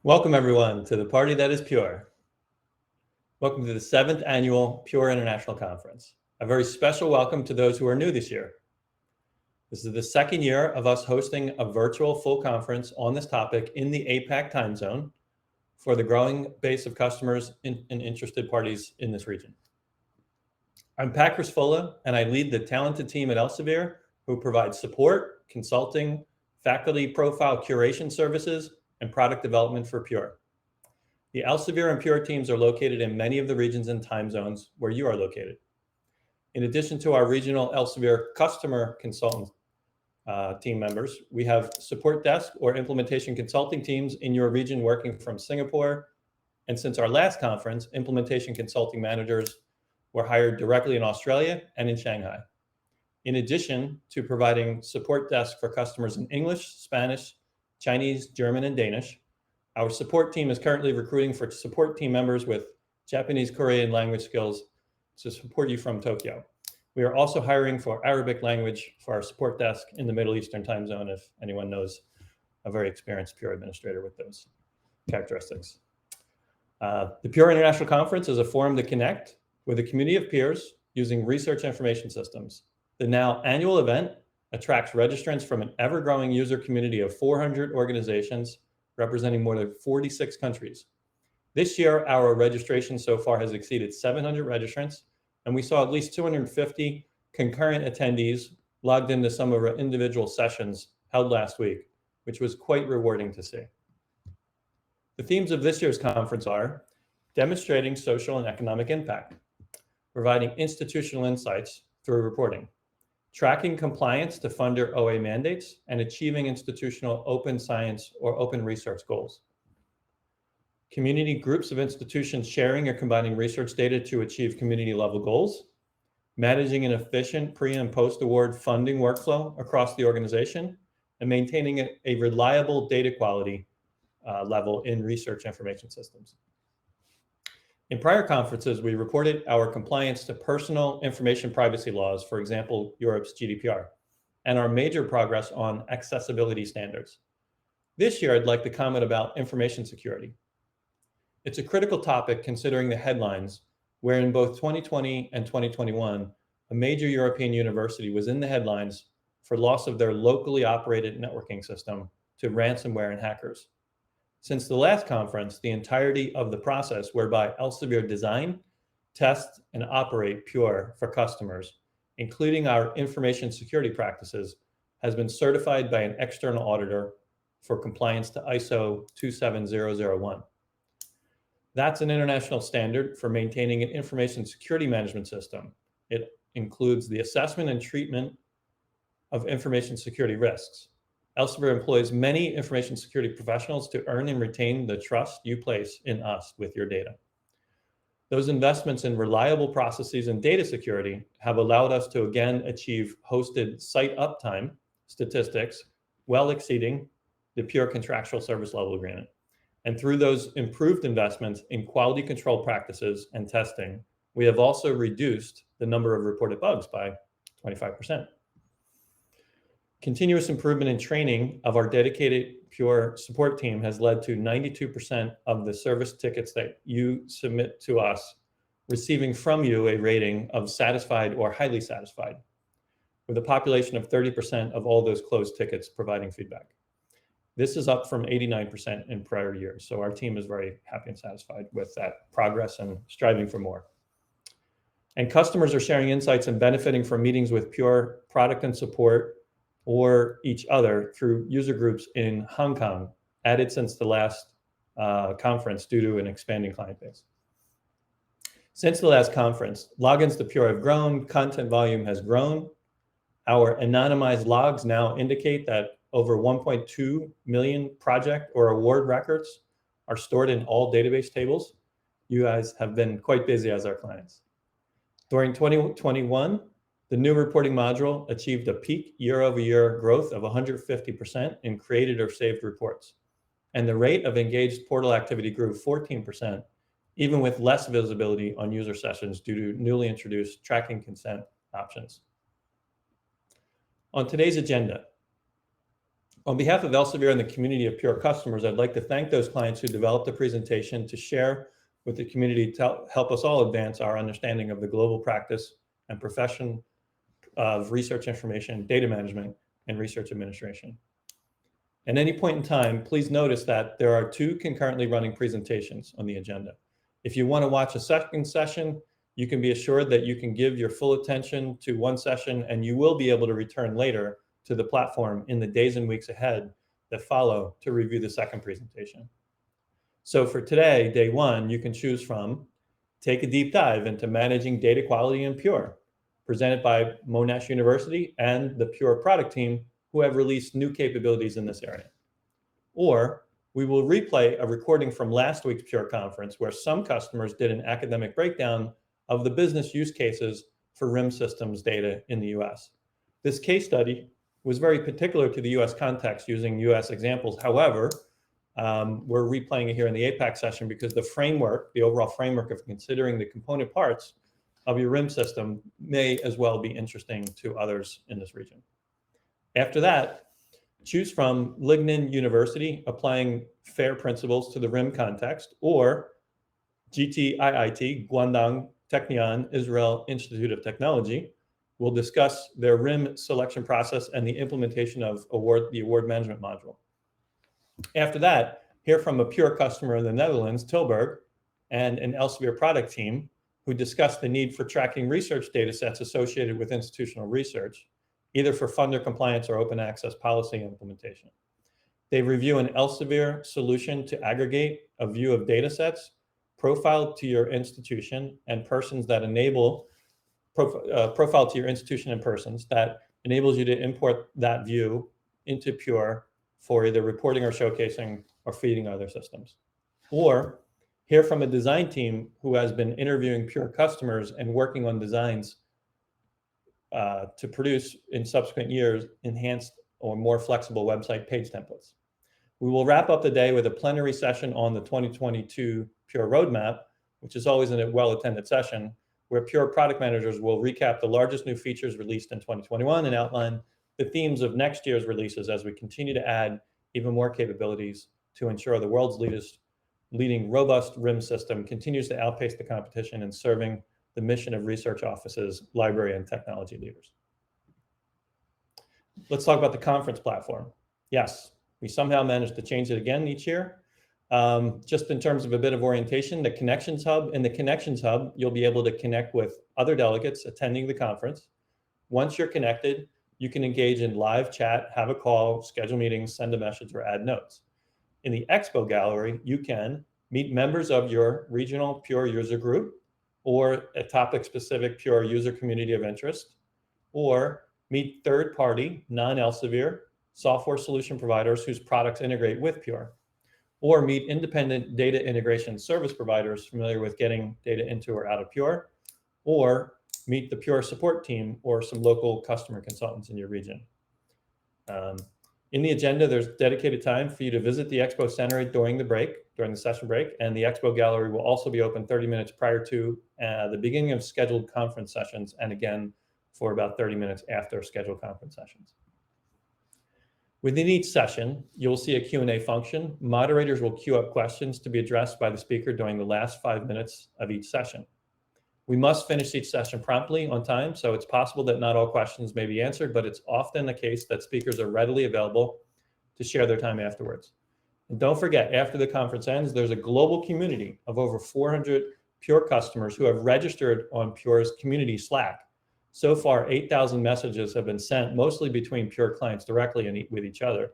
Welcome everyone to the party that is pure. Welcome to the 7th annual Pure International Conference. A very special welcome to those who are new this year. This is the second year of us hosting a virtual full conference on this topic in the APAC time zone for the growing base of customers and interested parties in this region. I'm Pat Crisfulla, and I lead the talented team at Elsevier who provides support, consulting, faculty profile curation services, and product development for Pure. The Elsevier and Pure teams are located in many of the regions and time zones where you are located. In addition to our regional Elsevier customer consultant team members, we have support desk or implementation consulting teams in your region working from Singapore. And since our last conference, implementation consulting managers were hired directly in Australia and in Shanghai. In addition to providing support desk for customers in English, Spanish, Chinese, German, and Danish, our support team is currently recruiting for support team members with Japanese, Korean language skills to support you from Tokyo. We are also hiring for Arabic language for our support desk in the Middle Eastern time zone, if anyone knows a very experienced Pure administrator with those characteristics. The Pure International Conference is a forum to connect with a community of peers using research information systems. The now annual event attracts registrants from an ever-growing user community of 400 organizations representing more than 46 countries. This year, our registration so far has exceeded 700 registrants, and we saw at least 250 concurrent attendees logged into some of our individual sessions held last week, which was quite rewarding to see. The themes of this year's conference are demonstrating social and economic impact, providing institutional insights through reporting, tracking compliance to funder OA mandates, and achieving institutional open science or open research goals. Community groups of institutions sharing or combining research data to achieve community level goals, managing an efficient pre- and post-award funding workflow across the organization, and maintaining a reliable data quality level in research information systems. In prior conferences, we reported our compliance to personal information privacy laws, for example, Europe's GDPR, and our major progress on accessibility standards. This year, I'd like to comment about information security. It's a critical topic considering the headlines, where in both 2020 and 2021, a major European university was in the headlines for loss of their locally operated networking system to ransomware and hackers. Since the last conference, the entirety of the process whereby Elsevier design, test, and operate Pure for customers, including our information security practices, has been certified by an external auditor for compliance to ISO 27001. That's an international standard for maintaining an information security management system. It includes the assessment and treatment of information security risks. Elsevier employs many information security professionals to earn and retain the trust you place in us with your data. Those investments in reliable processes and data security have allowed us to again achieve hosted site uptime statistics well exceeding the Pure contractual service level agreement. And through those improved investments in quality control practices and testing, we have also reduced the number of reported bugs by 25%. Continuous improvement in training of our dedicated Pure support team has led to 92% of the service tickets that you submit to us receiving from you a rating of satisfied or highly satisfied, with a population of 30% of all those closed tickets providing feedback. This is up from 89% in prior years, so our team is very happy and satisfied with that progress and striving for more. And customers are sharing insights and benefiting from meetings with Pure product and support or each other through user groups in Hong Kong, added since the last conference due to an expanding client base. Since the last conference, logins to Pure have grown, content volume has grown. Our anonymized logs now indicate that over 1.2 million project or award records are stored in all database tables. You guys have been quite busy as our clients. During 2021, the new reporting module achieved a peak year-over-year growth of 150% in created or saved reports. And the rate of engaged portal activity grew 14%, even with less visibility on user sessions due to newly introduced tracking consent options. On today's agenda, On behalf of Elsevier and the community of Pure customers, I'd like to thank those clients who developed the presentation to share with the community to help us all advance our understanding of the global practice and profession of research information, data management, and research administration. At any point in time, please notice that there are 2 concurrently running presentations on the agenda. If you want to watch a second session, you can be assured that you can give your full attention to one session and you will be able to return later to the platform in the days and weeks ahead that follow to review the second presentation. So for today, day 1, you can choose from Take a Deep Dive into Managing Data Quality in Pure, presented by Monash University and the Pure product team who have released new capabilities in this area. Or we will replay a recording from last week's Pure conference where some customers did an academic breakdown of the business use cases for RIM systems data in the US. This case study was very particular to the US context using US examples. However, we're replaying it here in the APAC session because the framework, the overall framework of considering the component parts of your RIM system may as well be interesting to others in this region. After that, choose from Lignan University, Applying FAIR Principles to the RIM Context, or GTIIT, Guangdong Technion Israel Institute of Technology. We'll discuss their RIM selection process and the implementation of the award management module. After that, hear from a Pure customer in the Netherlands, Tilburg, and an Elsevier product team who discuss the need for tracking research data sets associated with institutional research, either for funder compliance or open access policy implementation. They review an Elsevier solution to aggregate a view of data sets profiled to your institution and persons that enable profile to your institution and persons that enables you to import that view into Pure for either reporting or showcasing or feeding other systems. Or hear from a design team who has been interviewing Pure customers and working on designs to produce in subsequent years enhanced or more flexible website page templates. We will wrap up the day with a plenary session on the 2022 Pure roadmap, which is always a well-attended session, where Pure product managers will recap the largest new features released in 2021 and outline the themes of next year's releases as we continue to add even more capabilities to ensure the world's leading robust RIM system continues to outpace the competition in serving the mission of research offices, library, and technology leaders. Let's talk about the conference platform. Yes, we somehow managed to change it again each year. Just in terms of a bit of orientation, the Connections Hub. In the Connections Hub, you'll be able to connect with other delegates attending the conference. Once you're connected, you can engage in live chat, have a call, schedule meetings, send a message, or add notes. In the Expo Gallery, you can meet members of your regional Pure user group or a topic-specific Pure user community of interest, or meet third-party, non-Elsevier software solution providers whose products integrate with Pure, or meet independent data integration service providers familiar with getting data into or out of Pure, or meet the Pure support team or some local customer consultants in your region. In the agenda, there's dedicated time for you to visit the Expo Center during the session break, and the Expo Gallery will also be open 30 minutes prior to the beginning of scheduled conference sessions, and again for about 30 minutes after scheduled conference sessions. Within each session, you'll see a Q&A function. Moderators will queue up questions to be addressed by the speaker during the last 5 minutes of each session. We must finish each session promptly on time, so it's possible that not all questions may be answered, but it's often the case that speakers are readily available to share their time afterwards. And don't forget, after the conference ends, there's a global community of over 400 Pure customers who have registered on Pure's community Slack. So far, 8,000 messages have been sent, mostly between Pure clients directly and with each other.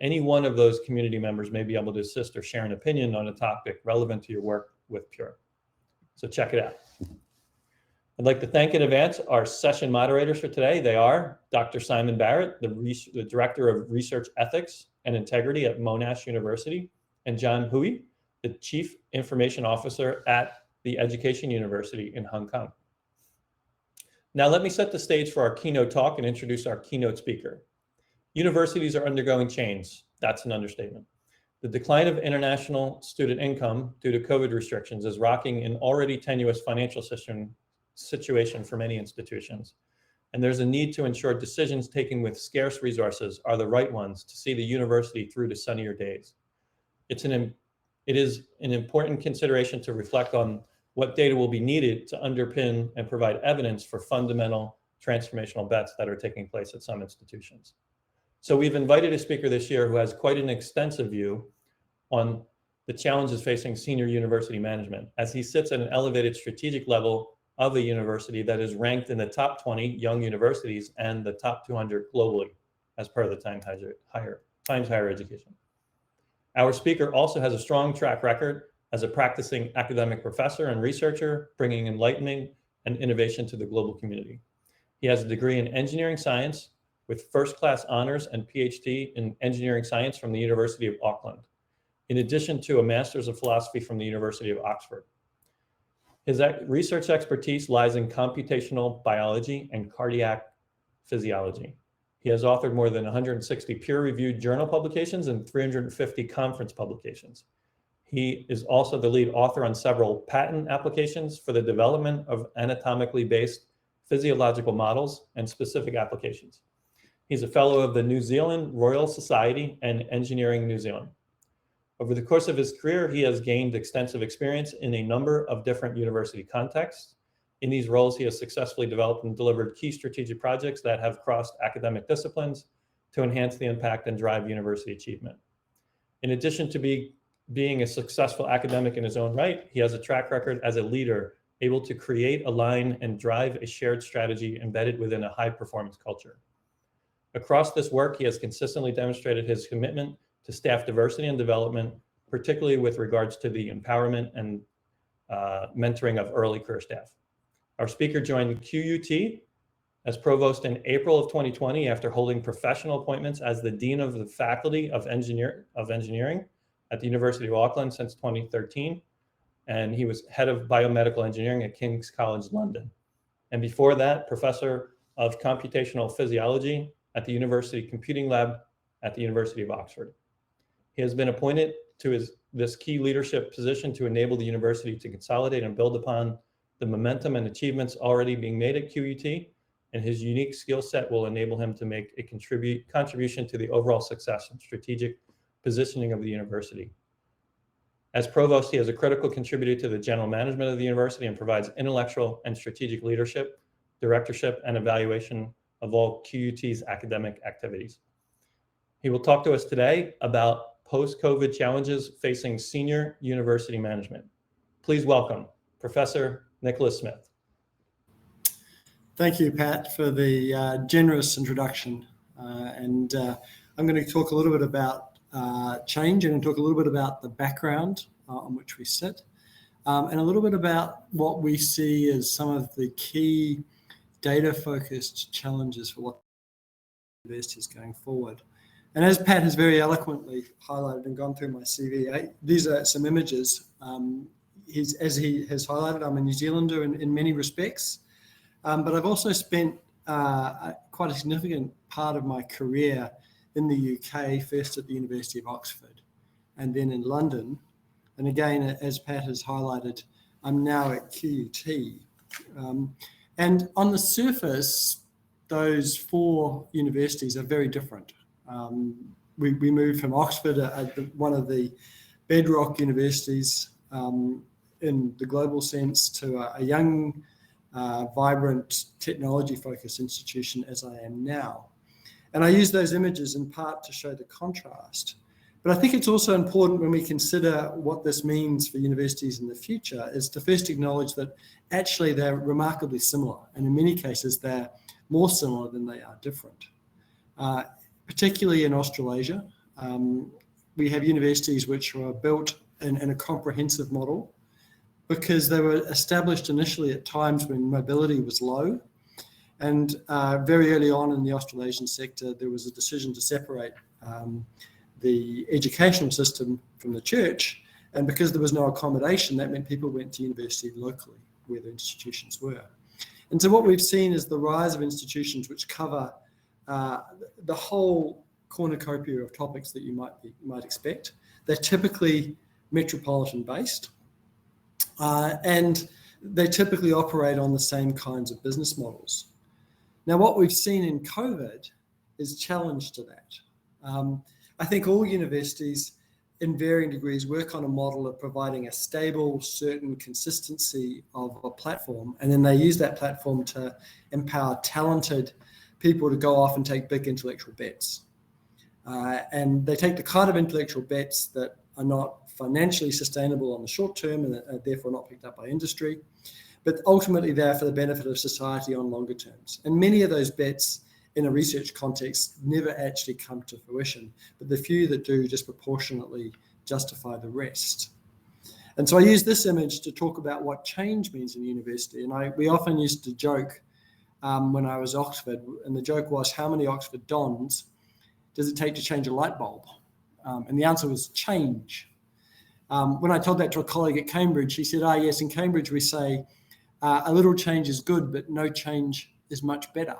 Any one of those community members may be able to assist or share an opinion on a topic relevant to your work with Pure. So check it out. I'd like to thank in advance our session moderators for today. They are Dr. Simon Barrett, the Director of Research Ethics and Integrity at Monash University, and John Hui, the Chief Information Officer at the Education University in Hong Kong. Now let me set the stage for our keynote talk and introduce our keynote speaker. Universities are undergoing change. That's an understatement. The decline of international student income due to COVID restrictions is rocking an already tenuous financial situation for many institutions. and there's a need to ensure decisions taken with scarce resources are the right ones to see the university through to sunnier days. It is an important consideration to reflect on what data will be needed to underpin and provide evidence for fundamental transformational bets that are taking place at some institutions. So we've invited a speaker this year who has quite an extensive view on the challenges facing senior university management, as he sits at an elevated strategic level of a university that is ranked in the top 20 young universities and the top 200 globally, as per the Times Higher Education. Our speaker also has a strong track record as a practicing academic professor and researcher, bringing enlightenment and innovation to the global community. He has a degree in engineering science with first-class honors and PhD in engineering science from the University of Auckland, in addition to a master's of philosophy from the University of Oxford. His research expertise lies in computational biology and cardiac physiology. He has authored more than 160 peer-reviewed journal publications and 350 conference publications. He is also the lead author on several patent applications for the development of anatomically based physiological models and specific applications. He's a fellow of the New Zealand Royal Society and Engineering New Zealand. Over the course of his career, he has gained extensive experience in a number of different university contexts. In these roles, he has successfully developed and delivered key strategic projects that have crossed academic disciplines to enhance the impact and drive university achievement. In addition to being a successful academic in his own right, he has a track record as a leader, able to create, align, and drive a shared strategy embedded within a high-performance culture. Across this work, he has consistently demonstrated his commitment to staff diversity and development, particularly with regards to the empowerment and mentoring of early career staff. Our speaker joined QUT as provost in April of 2020 after holding professional appointments as the Dean of the Faculty of Engineering at the University of Auckland since 2013. And he was head of biomedical engineering at King's College London. And before that, professor of computational physiology at the University Computing Lab at the University of Oxford. He has been appointed to this key leadership position to enable the university to consolidate and build upon the momentum and achievements already being made at QUT, and his unique skill set will enable him to make a contribution to the overall success and strategic positioning of the university. As provost, he is a critical contributor to the general management of the university and provides intellectual and strategic leadership, directorship, and evaluation of all QUT's academic activities. He will talk to us today about post-COVID challenges facing senior university management. Please welcome Professor Nicolas Smith. Thank you, Pat, for the generous introduction. I'm going to talk a little bit about change and talk a little bit about the background on which we sit, and a little bit about what we see as some of the key data-focused challenges for what universities going forward. And as Pat has very eloquently highlighted and gone through my CV, these are some images. As he has highlighted, I'm a New Zealander in many respects, but I've also spent quite a significant part of my career in the UK, first at the University of Oxford and then in London. And again, as Pat has highlighted, I'm now at QUT. And on the surface, those four universities are very different. We moved from Oxford, one of the bedrock universities in the global sense, to a young, vibrant, technology-focused institution as I am now. And I use those images in part to show the contrast. But I think it's also important when we consider what this means for universities in the future is to first acknowledge that actually they're remarkably similar. And in many cases, they're more similar than they are different. Particularly in Australasia, we have universities which were built in a comprehensive model because they were established initially at times when mobility was low. And very early on in the Australasian sector, there was a decision to separate the educational system from the church. And because there was no accommodation, that meant people went to university locally where the institutions were. And so what we've seen is the rise of institutions which cover the whole cornucopia of topics that you might expect. They're typically metropolitan based, and they typically operate on the same kinds of business models. Now, what we've seen in COVID is challenge to that. I think all universities in varying degrees work on a model of providing a stable, certain consistency of a platform, and then they use that platform to empower talented people to go off and take big intellectual bets. And they take the kind of intellectual bets that are not financially sustainable on the short term and are therefore not picked up by industry, but ultimately they're for the benefit of society on longer terms. And many of those bets in a research context never actually come to fruition, but the few that do disproportionately justify the rest. And so I use this image to talk about what change means in university. And we often used to joke when I was at Oxford, and the joke was, how many Oxford dons does it take to change a light bulb? And the answer was change. When I told that to a colleague at Cambridge, he said, yes, in Cambridge we say a little change is good, but no change is much better.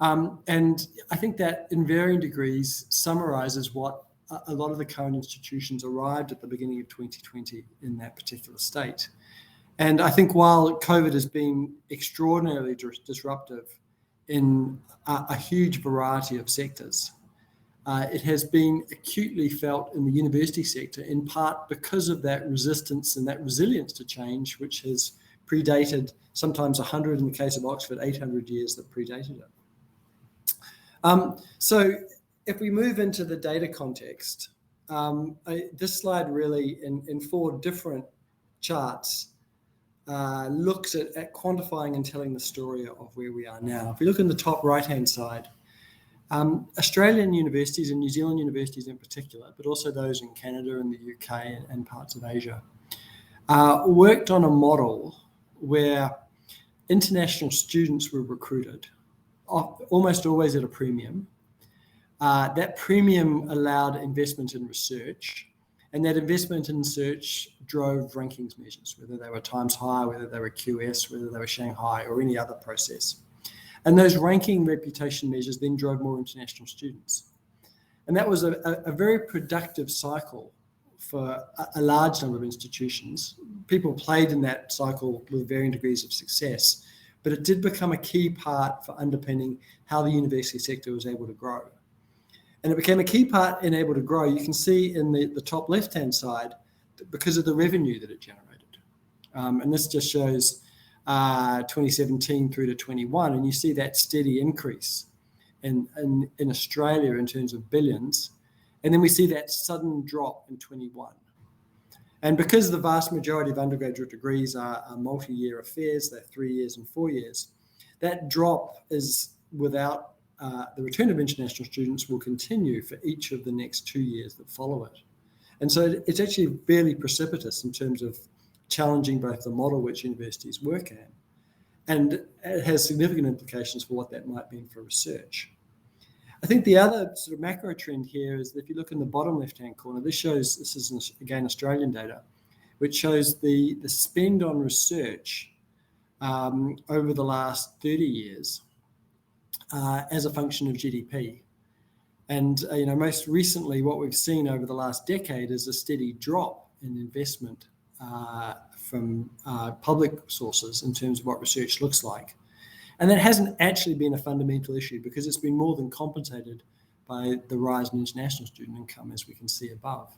And I think that in varying degrees summarizes what a lot of the current institutions arrived at the beginning of 2020 in that particular state. And I think while COVID has been extraordinarily disruptive in a huge variety of sectors, it has been acutely felt in the university sector, in part because of that resistance and that resilience to change, which has predated sometimes 100, in the case of Oxford, 800 years that predated it. So if we move into the data context, this slide really in 4 different charts looks at quantifying and telling the story of where we are now. If we look in the top right-hand side, Australian universities and New Zealand universities in particular, but also those in Canada and the UK and parts of Asia, worked on a model where international students were recruited, almost always at a premium. That premium allowed investment in research, and that investment in research drove rankings measures, whether they were Times Higher, whether they were QS, whether they were Shanghai, or any other process. And those ranking reputation measures then drove more international students. And that was a very productive cycle for a large number of institutions. People played in that cycle with varying degrees of success, but it did become a key part for underpinning how the university sector was able to grow. And it became a key part in able to grow. You can see in the top left-hand side, because of the revenue that it generated. And this just shows 2017 through to 21, and you see that steady increase in Australia in terms of billions. And then we see that sudden drop in 21. And because the vast majority of undergraduate degrees are multi-year affairs, they're 3 years and 4 years, that drop is without the return of international students will continue for each of the next 2 years that follow it. And so it's actually fairly precipitous in terms of challenging both the model which universities work in, and it has significant implications for what that might mean for research. I think the other sort of macro trend here is that if you look in the bottom left-hand corner, this is again Australian data, which shows the spend on research over the last 30 years as a function of GDP. And most recently, what we've seen over the last decade is a steady drop in investment from public sources in terms of what research looks like. And that hasn't actually been a fundamental issue because it's been more than compensated by the rise in international student income, as we can see above.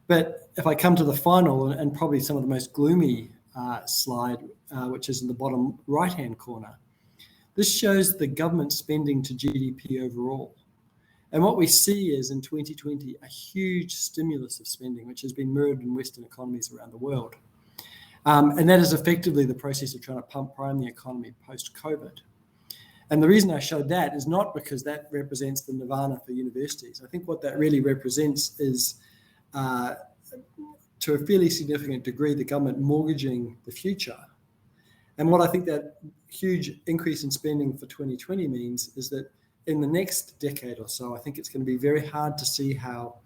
But if I come to the final and probably some of the most gloomy slide, which is in the bottom right-hand corner, this shows the government spending to GDP overall. And what we see is in 2020, a huge stimulus of spending, which has been mirrored in Western economies around the world. And that is effectively the process of trying to prime the economy post-COVID. And the reason I showed that is not because that represents the nirvana for universities. I think what that really represents is, to a fairly significant degree, the government mortgaging the future. And what I think that huge increase in spending for 2020 means is that in the next decade or so, I think it's going to be very hard to see how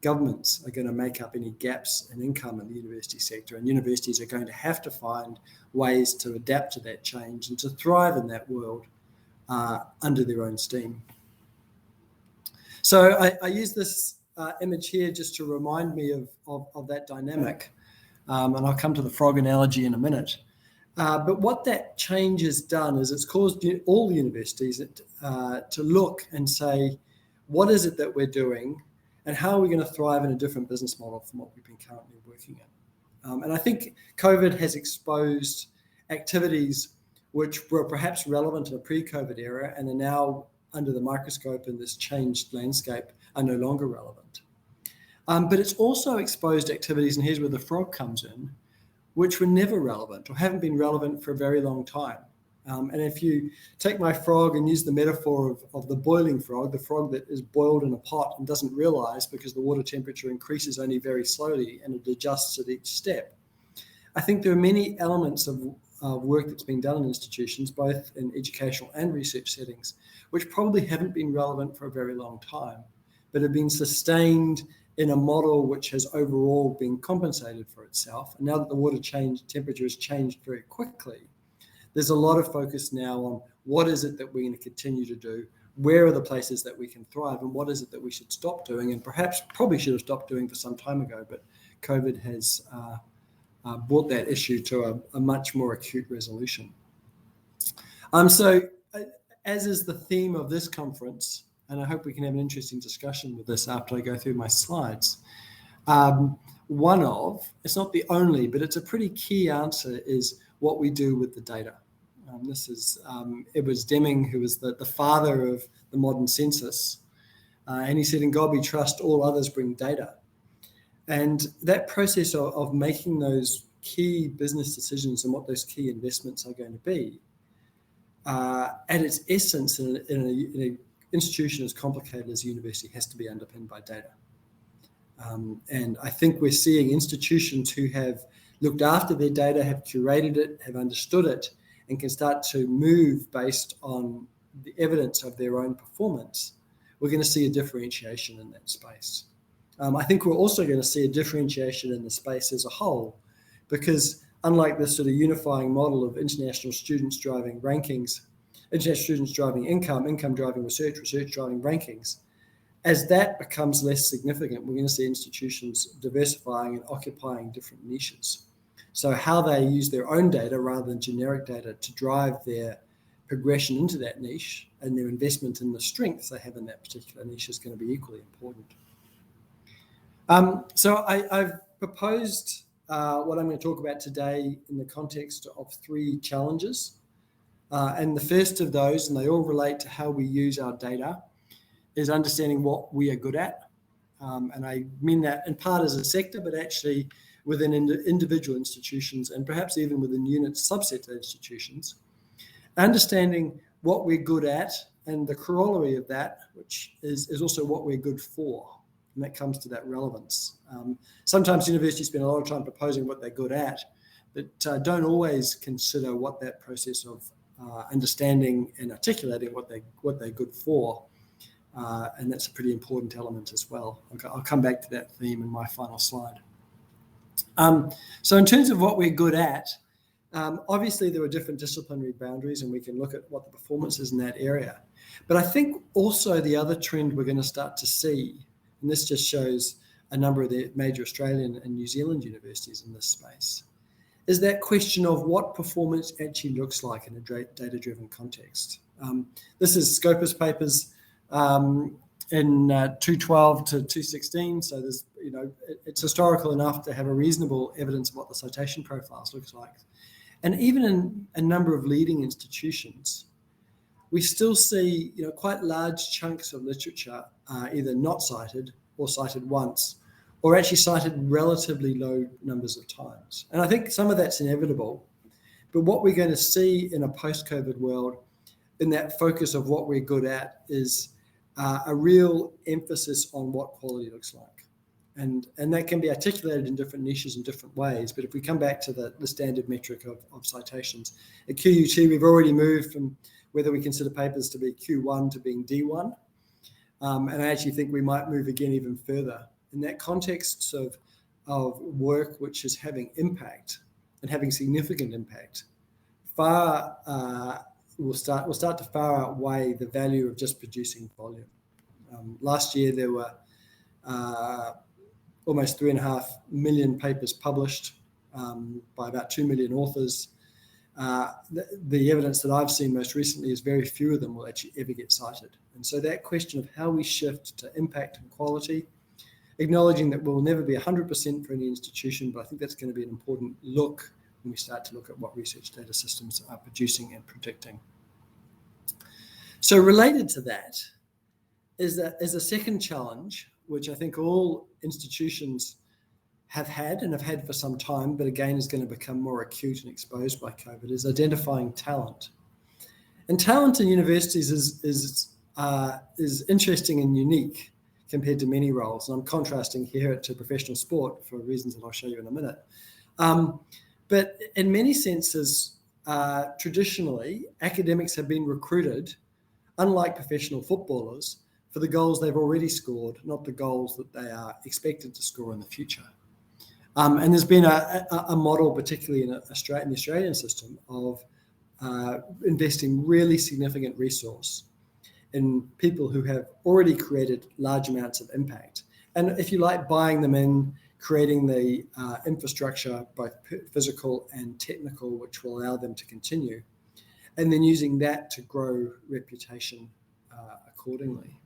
governments are going to make up any gaps in income in the university sector, and universities are going to have to find ways to adapt to that change and to thrive in that world under their own steam. So I use this image here just to remind me of that dynamic, and I'll come to the frog analogy in a minute. But what that change has done is it's caused all the universities to look and say, what is it that we're doing and how are we going to thrive in a different business model from what we've been currently working in? And I think COVID has exposed activities which were perhaps relevant in a pre-COVID era and are now under the microscope in this changed landscape are no longer relevant. But it's also exposed activities, and here's where the frog comes in, which were never relevant or haven't been relevant for a very long time. And if you take my frog and use the metaphor of the boiling frog, the frog that is boiled in a pot and doesn't realize because the water temperature increases only very slowly and it adjusts at each step. I think there are many elements of work that's been done in institutions, both in educational and research settings, which probably haven't been relevant for a very long time, but have been sustained in a model which has overall been compensated for itself. And now that the water temperature has changed very quickly, there's a lot of focus now on what is it that we're going to continue to do, where are the places that we can thrive, and what is it that we should stop doing, and perhaps probably should have stopped doing for some time ago, but COVID has brought that issue to a much more acute resolution. So as is the theme of this conference, and I hope we can have an interesting discussion with this after I go through my slides, it's not the only, but it's a pretty key answer, is what we do with the data. This is Edward Deming, who was the father of the modern census, and he said, "In God we trust, all others bring data." And that process of making those key business decisions and what those key investments are going to be, at its essence, in an institution as complicated as a university, has to be underpinned by data. And I think we're seeing institutions who have looked after their data, have curated it, have understood it, and can start to move based on the evidence of their own performance. We're going to see a differentiation in that space. I think we're also going to see a differentiation in the space as a whole, because unlike this sort of unifying model of international students driving rankings, international students driving income, income driving research, research driving rankings, as that becomes less significant, we're going to see institutions diversifying and occupying different niches. So how they use their own data rather than generic data to drive their progression into that niche and their investment in the strengths they have in that particular niche is going to be equally important. So I've proposed what I'm going to talk about today in the context of 3 challenges. And the first of those, and they all relate to how we use our data, is understanding what we are good at. And I mean that in part as a sector, but actually within individual institutions and perhaps even within unit subsets of institutions. Understanding what we're good at and the corollary of that, which is also what we're good for. And that comes to that relevance. Sometimes universities spend a lot of time proposing what they're good at, but don't always consider what that process of understanding and articulating what they're good for. And that's a pretty important element as well. I'll come back to that theme in my final slide. So in terms of what we're good at, obviously there are different disciplinary boundaries and we can look at what the performance is in that area. But I think also the other trend we're going to start to see, and this just shows a number of the major Australian and New Zealand universities in this space, is that question of what performance actually looks like in a data-driven context. This is Scopus papers in 212 to 216, so there's, it's historical enough to have a reasonable evidence of what the citation profiles looks like. And even in a number of leading institutions, we still see quite large chunks of literature either not cited or cited once, or actually cited relatively low numbers of times. And I think some of that's inevitable, but what we're going to see in a post-COVID world, in that focus of what we're good at, is a real emphasis on what quality looks like. And that can be articulated in different niches in different ways. But if we come back to the standard metric of citations, at QUT, we've already moved from whether we consider papers to be Q1 to being D1. And I actually think we might move again even further. In that context of work which is having impact and having significant impact, will start to far outweigh the value of just producing volume. Last year there were almost 3.5 million papers published by about 2 million authors. the evidence that I've seen most recently is very few of them will actually ever get cited. And so that question of how we shift to impact and quality, acknowledging that we'll never be 100% for any institution, but I think that's going to be an important look when we start to look at what research data systems are producing and predicting. So related to that is a second challenge, which I think all institutions have had and have had for some time, but again is going to become more acute and exposed by COVID, is identifying talent. And talent in universities is interesting and unique compared to many roles. And I'm contrasting here to professional sport for reasons that I'll show you in a minute. But in many senses, traditionally, academics have been recruited, unlike professional footballers, for the goals they've already scored, not the goals that they are expected to score in the future. And there's been a model, particularly in the Australian system, of investing really significant resource in people who have already created large amounts of impact. And if you like, buying them in, creating the infrastructure, both physical and technical, which will allow them to continue, and then using that to grow reputation accordingly.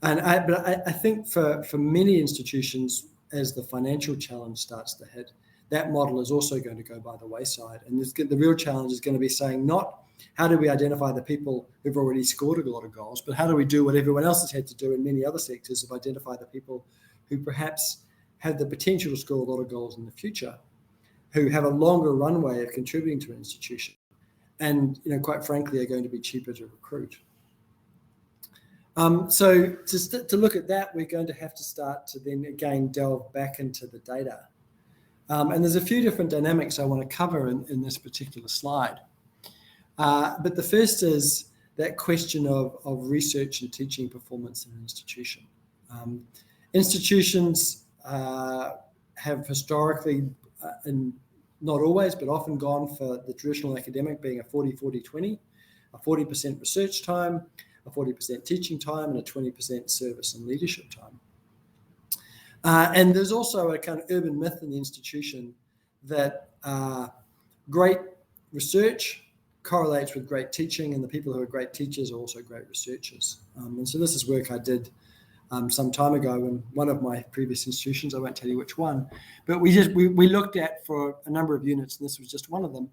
But I think for many institutions, as the financial challenge starts to hit, that model is also going to go by the wayside. And the real challenge is going to be saying not how do we identify the people who've already scored a lot of goals, but how do we do what everyone else has had to do in many other sectors of identify the people who perhaps have the potential to score a lot of goals in the future, who have a longer runway of contributing to an institution, and quite frankly are going to be cheaper to recruit. So to look at that, we're going to have to start to then again delve back into the data. And there's a few different dynamics I want to cover in this particular slide. But the first is that question of research and teaching performance in an institution. Institutions have historically, and not always, but often gone for the traditional academic being a 40-40-20, a 40% research time, a 40% teaching time, and a 20% service and leadership time. And there's also a kind of urban myth in the institution that great research correlates with great teaching, and the people who are great teachers are also great researchers. And so this is work I did some time ago in one of my previous institutions. I won't tell you which one, but we looked at, for a number of units, and this was just one of them,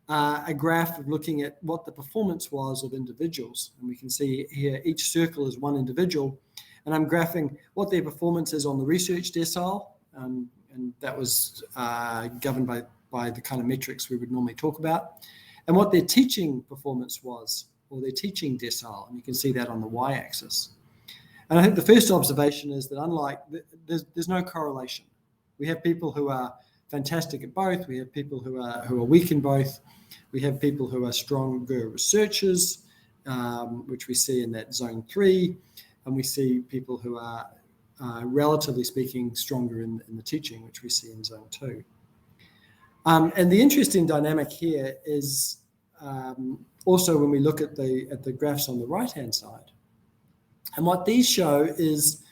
a graph of looking at what the performance was of individuals. And we can see here each circle is one individual, and I'm graphing what their performance is on the research decile, and that was governed by the kind of metrics we would normally talk about, and what their teaching performance was, or their teaching decile, and you can see that on the y-axis. And I think the first observation is that unlike, there's no correlation. We have people who are fantastic at both. We have people who are weak in both. We have people who are stronger researchers, which we see in that zone 3, and we see people who are, relatively speaking, stronger in the teaching, which we see in zone 2. And the interesting dynamic here is also when we look at the graphs on the right-hand side. And what these show is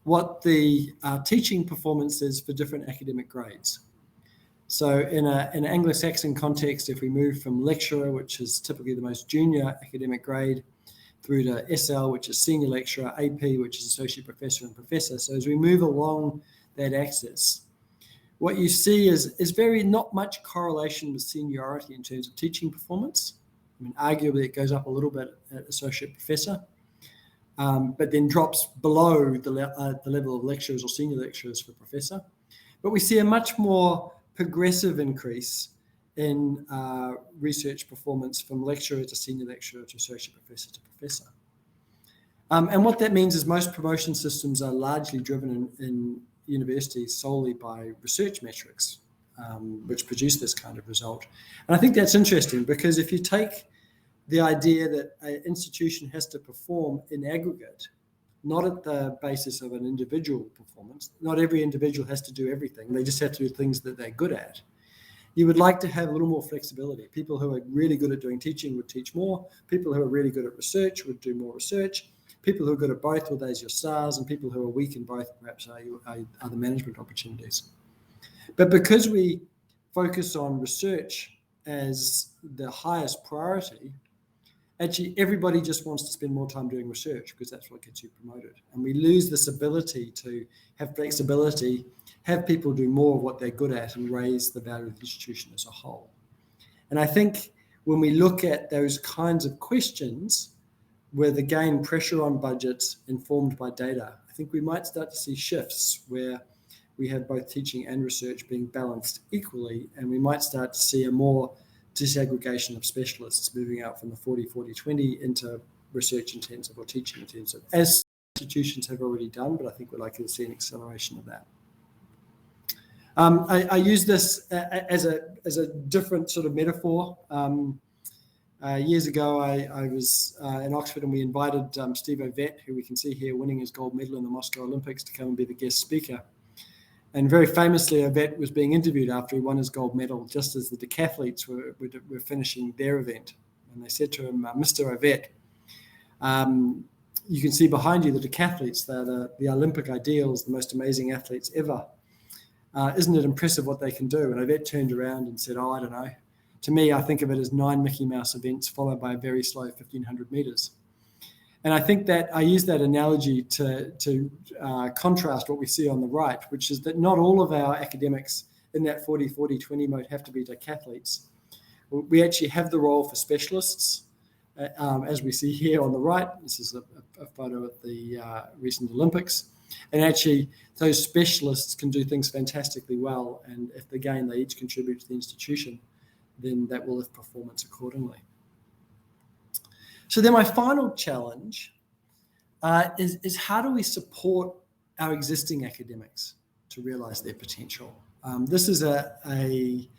what the teaching performance is for different academic grades. So in an Anglo-Saxon context, if we move from lecturer, which is typically the most junior academic grade, through to SL, which is senior lecturer, AP, which is associate professor and professor. So as we move along that axis, what you see is very not much correlation with seniority in terms of teaching performance. I mean, arguably it goes up a little bit at associate professor, but then drops below the level of lecturers or senior lecturers for professor. But we see a much more progressive increase in research performance from lecturer to senior lecturer to associate professor to professor. And what that means is most promotion systems are largely driven in universities solely by research metrics, which produce this kind of result. And I think that's interesting, because if you take the idea that an institution has to perform in aggregate, not at the basis of an individual performance, not every individual has to do everything, they just have to do things that they're good at. You would like to have a little more flexibility. People who are really good at doing teaching would teach more. People who are really good at research would do more research. People who are good at both, well, there's your stars, and people who are weak in both perhaps are the management opportunities. But because we focus on research as the highest priority, actually everybody just wants to spend more time doing research because that's what gets you promoted. And we lose this ability to have flexibility, have people do more of what they're good at, and raise the value of the institution as a whole. And I think when we look at those kinds of questions, with again pressure on budgets informed by data, I think we might start to see shifts where we have both teaching and research being balanced equally, and we might start to see a more disaggregation of specialists moving out from the 40-40-20 into research intensive or teaching intensive, as institutions have already done, but I think we're likely to see an acceleration of that. I use this as a different sort of metaphor. Years ago, I was in Oxford, and we invited Steve Ovett, who we can see here winning his gold medal in the Moscow Olympics, to come and be the guest speaker. And very famously, Ovett was being interviewed after he won his gold medal, just as the decathletes were finishing their event. And they said to him, Mr. Ovett, you can see behind you the decathletes. They're the Olympic ideals, the most amazing athletes ever. Isn't it impressive what they can do? And Ovett turned around and said, oh, I don't know. To me, I think of it as 9 Mickey Mouse events followed by a very slow 1,500 meters. And I think that I use that analogy to contrast what we see on the right, which is that not all of our academics in that 40-40-20 mode have to be decathletes. We actually have the role for specialists, as we see here on the right. This is a photo at the recent Olympics. And actually, those specialists can do things fantastically well. And if they each contribute to the institution, then that will lift performance accordingly. So then my final challenge is how do we support our existing academics to realize their potential? This is a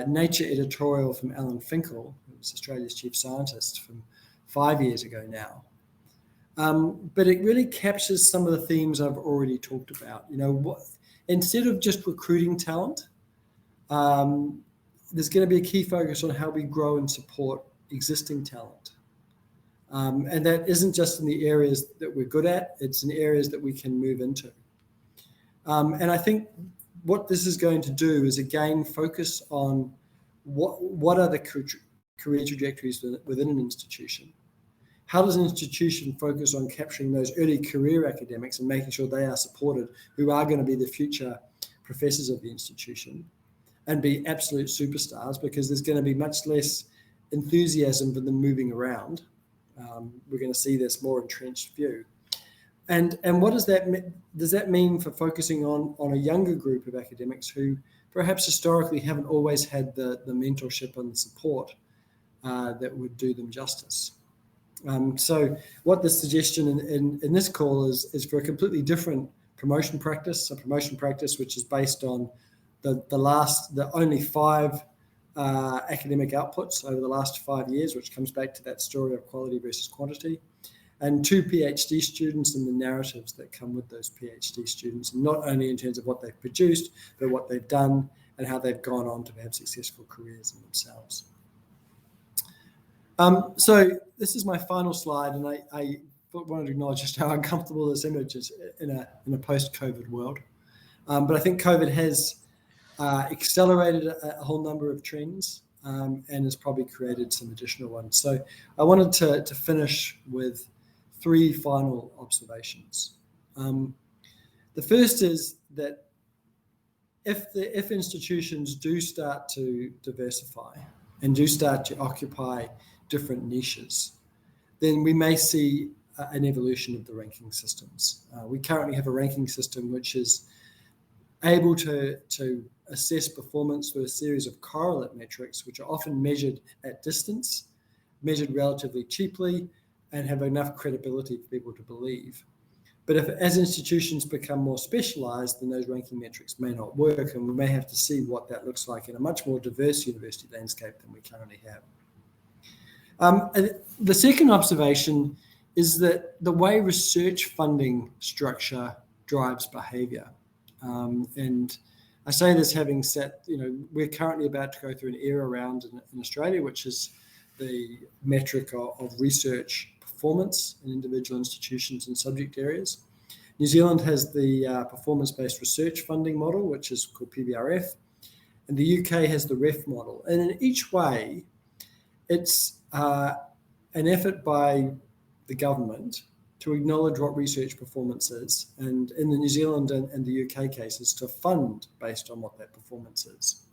Nature editorial from Alan Finkel, who was Australia's chief scientist from 5 years ago now. But it really captures some of the themes I've already talked about. Instead of just recruiting talent, there's going to be a key focus on how we grow and support existing talent. And that isn't just in the areas that we're good at, it's in areas that we can move into. And I think what this is going to do is, again, focus on what are the career trajectories within an institution. How does an institution focus on capturing those early career academics and making sure they are supported, who are going to be the future professors of the institution, and be absolute superstars, because there's going to be much less enthusiasm for them moving around. We're going to see this more entrenched view. And what does that mean for focusing on a younger group of academics who perhaps historically haven't always had the mentorship and the support that would do them justice? So what the suggestion in this call is for a completely different promotion practice, a promotion practice which is based on the only 5 academic outputs over the last 5 years, which comes back to that story of quality versus quantity, and 2 PhD students and the narratives that come with those PhD students, not only in terms of what they've produced, but what they've done and how they've gone on to have successful careers in themselves. So this is my final slide, and I wanted to acknowledge just how uncomfortable this image is in a post-COVID world. But I think COVID has accelerated a whole number of trends and has probably created some additional ones. So I wanted to finish with 3 final observations. The first is that if institutions do start to diversify and do start to occupy different niches, then we may see an evolution of the ranking systems. We currently have a ranking system which is able to assess performance through a series of correlate metrics, which are often measured at distance, measured relatively cheaply, and have enough credibility for people to believe. But as institutions become more specialized, then those ranking metrics may not work, and we may have to see what that looks like in a much more diverse university landscape than we currently have. The second observation is that the way research funding structure drives behavior. And I say this having said, we're currently about to go through an era round in Australia, which is the metric of research performance in individual institutions and subject areas. New Zealand has the performance-based research funding model, which is called PBRF. and the UK has the REF model. And in each way, it's an effort by the government to acknowledge what research performance is, and in the New Zealand and the UK cases, to fund based on what that performance is.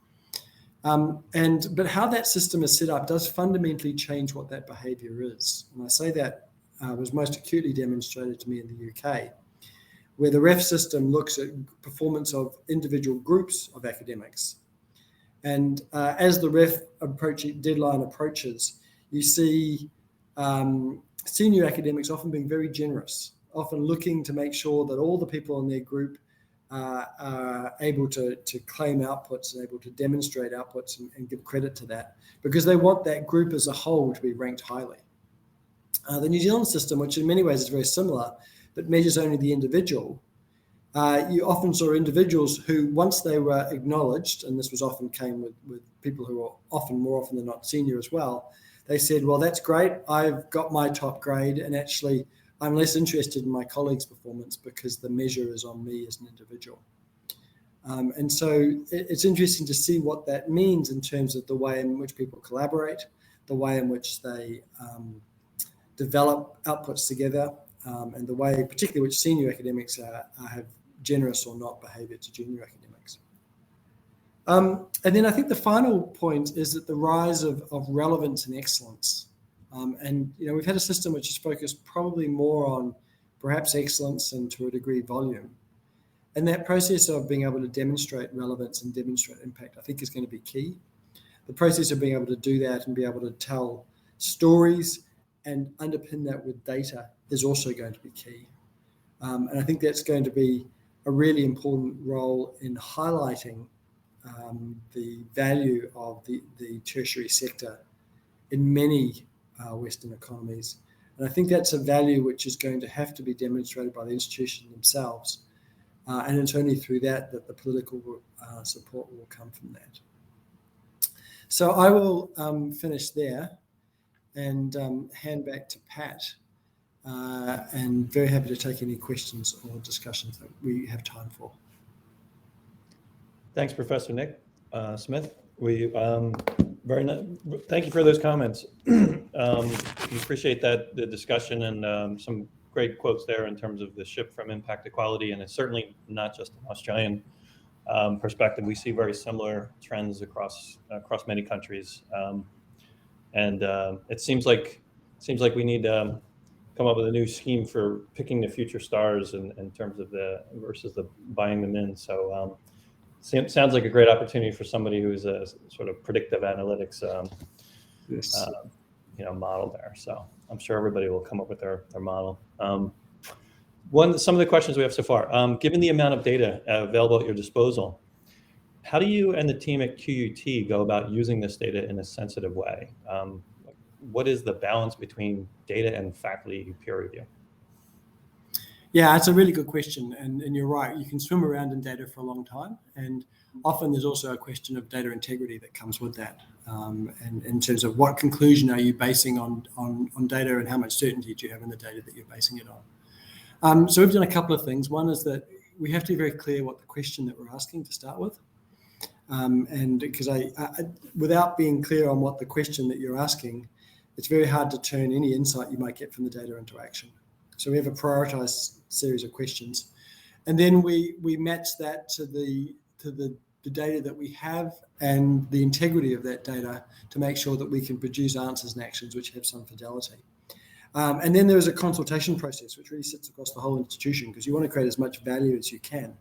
But how that system is set up does fundamentally change what that behaviour is. And I say that was most acutely demonstrated to me in the UK, where the REF system looks at performance of individual groups of academics. And as the REF deadline approaches, you see senior academics often being very generous, often looking to make sure that all the people in their group are able to claim outputs and able to demonstrate outputs and give credit to that, because they want that group as a whole to be ranked highly. The New Zealand system, which in many ways is very similar, but measures only the individual, you often saw individuals who, once they were acknowledged, and this was often came with people who are more often than not senior as well, they said, well, that's great, I've got my top grade, and actually I'm less interested in my colleagues' performance because the measure is on me as an individual. And so it's interesting to see what that means in terms of the way in which people collaborate, the way in which they develop outputs together, and the way, particularly, which senior academics have generous or not behaviour to junior academics. And then I think the final point is that the rise of relevance and excellence. And we've had a system which is focused probably more on perhaps excellence and to a degree volume. And that process of being able to demonstrate relevance and demonstrate impact, I think, is going to be key. The process of being able to do that and be able to tell stories and underpin that with data is also going to be key. And I think that's going to be a really important role in highlighting the value of the tertiary sector in many Western economies. And I think that's a value which is going to have to be demonstrated by the institutions themselves. And it's only through that the political support will come from that. So I will finish there and hand back to Pat, and very happy to take any questions or discussions that we have time for. Thanks, Professor Nick Smith. Thank you for those comments. We appreciate that, the discussion, and some great quotes there in terms of the shift from impact to quality. And it's certainly not just an Australian perspective. We see very similar trends across many countries. And it seems like we need to come up with a new scheme for picking the future stars in terms of versus the buying them in. So sounds like a great opportunity for somebody who's a sort of predictive analytics model there. So I'm sure everybody will come up with their model. Some of the questions we have so far, given the amount of data available at your disposal, how do you and the team at QUT go about using this data in a sensitive way? What is the balance between data and faculty peer review? Yeah, it's a really good question. And you're right, you can swim around in data for a long time. And often there's also a question of data integrity that comes with that. And in terms of what conclusion are you basing on data, and how much certainty do you have in the data that you're basing it on? So we've done a couple of things. One is that we have to be very clear what the question that we're asking to start with. And because without being clear on what the question that you're asking, it's very hard to turn any insight you might get from the data into action. So we have a prioritized series of questions, and then we match that to the data that we have and the integrity of that data to make sure that we can produce answers and actions which have some fidelity. And then there is a consultation process which really sits across the whole institution, because you want to create as much value as you can.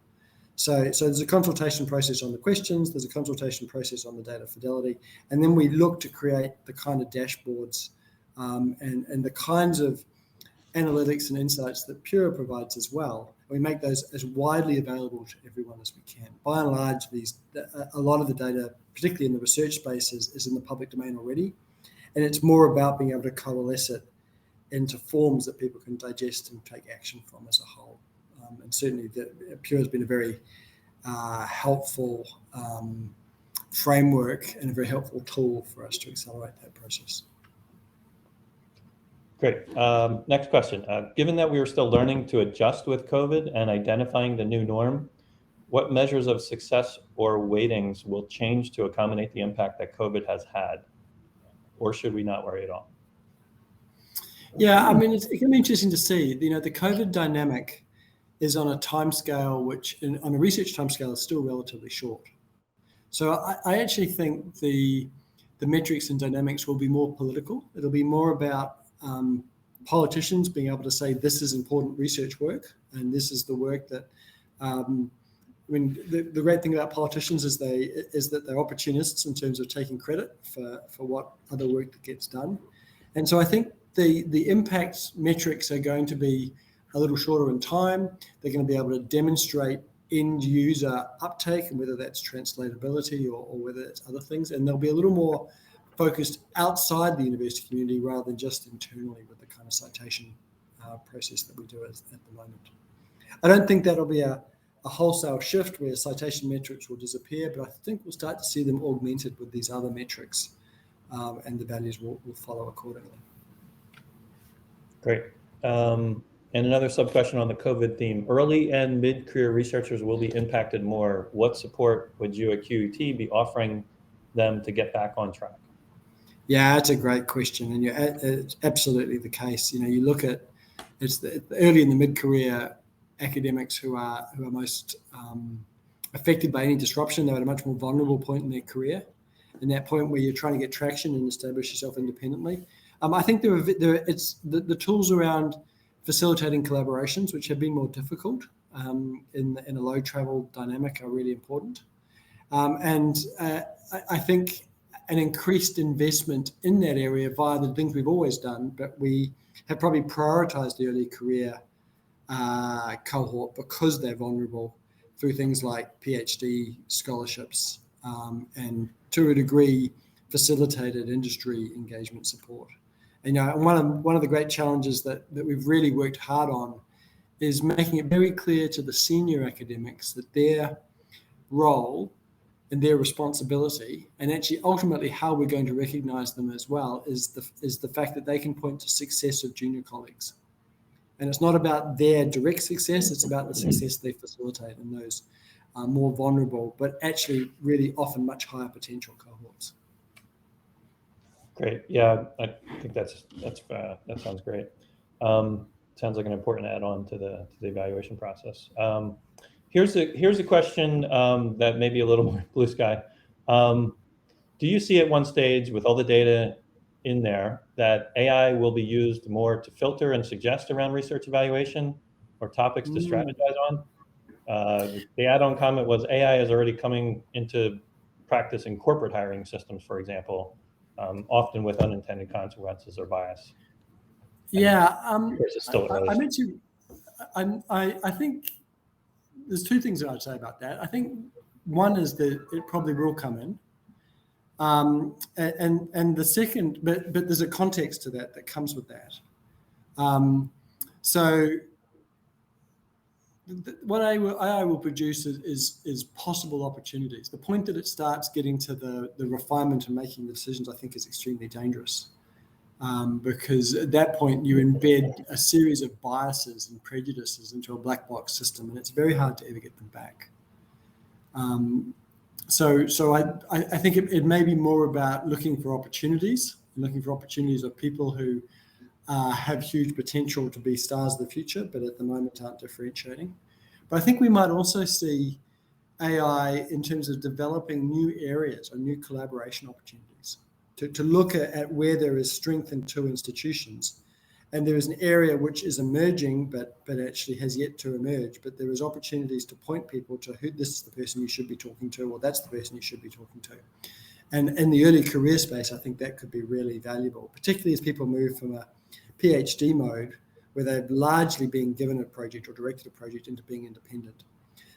So there's a consultation process on the questions, there's a consultation process on the data fidelity, and then we look to create the kind of dashboards and the kinds of analytics and insights that Pure provides as well. We make those as widely available to everyone as we can. By and large, a lot of the data, particularly in the research space, is in the public domain already, and it's more about being able to coalesce it into forms that people can digest and take action from as a whole. And certainly Pure has been a very helpful framework and a very helpful tool for us to accelerate that process. Great. Next question. Given that we are still learning to adjust with COVID and identifying the new norm, what measures of success or weightings will change to accommodate the impact that COVID has had? Or should we not worry at all? Yeah, I mean, it can be interesting to see. The COVID dynamic is on a timescale which, on a research timescale, is still relatively short. So I actually think the metrics and dynamics will be more political. It'll be more about politicians being able to say this is important research work, and this is the work that. The great thing about politicians is that they're opportunists in terms of taking credit for what other work that gets done, and so I think the impact metrics are going to be a little shorter in time. They're going to be able to demonstrate end user uptake, and whether that's translatability or whether it's other things, and they'll be a little more focused outside the university community rather than just internally with the kind of citation process that we do at the moment. I don't think that'll be a wholesale shift where citation metrics will disappear, but I think we'll start to see them augmented with these other metrics, and the values will follow accordingly. Great. And another sub-question on the COVID theme. Early and mid-career researchers will be impacted more. What support would you at QUT be offering them to get back on track? Yeah, that's a great question, and it's absolutely the case. You look at it's the early and the mid-career academics who are most affected by any disruption. They're at a much more vulnerable point in their career, and that point where you're trying to get traction and establish yourself independently. I think the tools around facilitating collaborations, which have been more difficult in a low travel dynamic, are really important. I think an increased investment in that area via the things we've always done, but we have probably prioritized the early career cohort because they're vulnerable through things like PhD scholarships and, to a degree, facilitated industry engagement support. And one of the great challenges that we've really worked hard on is making it very clear to the senior academics that their role and their responsibility, and actually ultimately how we're going to recognize them as well, is the fact that they can point to success of junior colleagues. And it's not about their direct success, it's about the success they facilitate in those more vulnerable, but actually really often much higher potential cohorts. Great. Yeah, I think that sounds great. Sounds like an important add-on to the evaluation process. Here's a question that may be a little more blue sky. Do you see at one stage, with all the data in there, that AI will be used more to filter and suggest around research evaluation or topics to strategize on? The add-on comment was AI is already coming into practice in corporate hiring systems, for example, often with unintended consequences or bias. Yeah, it's still early. I think there's two things that I'd say about that. I think one is that it probably will come in, and the second, but there's a context to that comes with that. So what AI will produce is possible opportunities. The point that it starts getting to the refinement and making the decisions, I think, is extremely dangerous, because at that point you embed a series of biases and prejudices into a black box system, and it's very hard to ever get them back. So I think it may be more about looking for opportunities of people who have huge potential to be stars of the future, but at the moment aren't differentiating. But I think we might also see AI in terms of developing new areas or new collaboration opportunities to look at where there is strength in two institutions. And there is an area which is emerging, but actually has yet to emerge. But there is opportunities to point people to who this is the person you should be talking to, or that's the person you should be talking to. And in the early career space, I think that could be really valuable, particularly as people move from a PhD mode where they've largely been given a project or directed a project into being independent.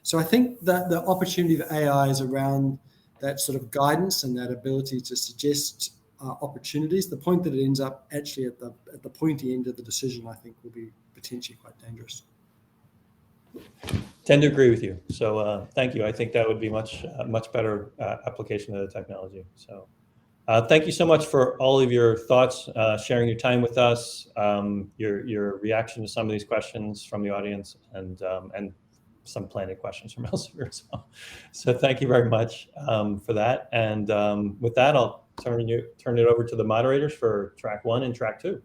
So I think that the opportunity of AI is around that sort of guidance and that ability to suggest opportunities. The point that it ends up actually at the pointy end of the decision, I think, will be potentially quite dangerous. Tend to agree with you. So thank you. I think that would be much better application of the technology. So thank you so much for all of your thoughts, sharing your time with us, your reaction to some of these questions from the audience, and some planted questions from Elsevier as well. So thank you very much for that. And with that, I'll turn it over to the moderators for track 1 and track 2.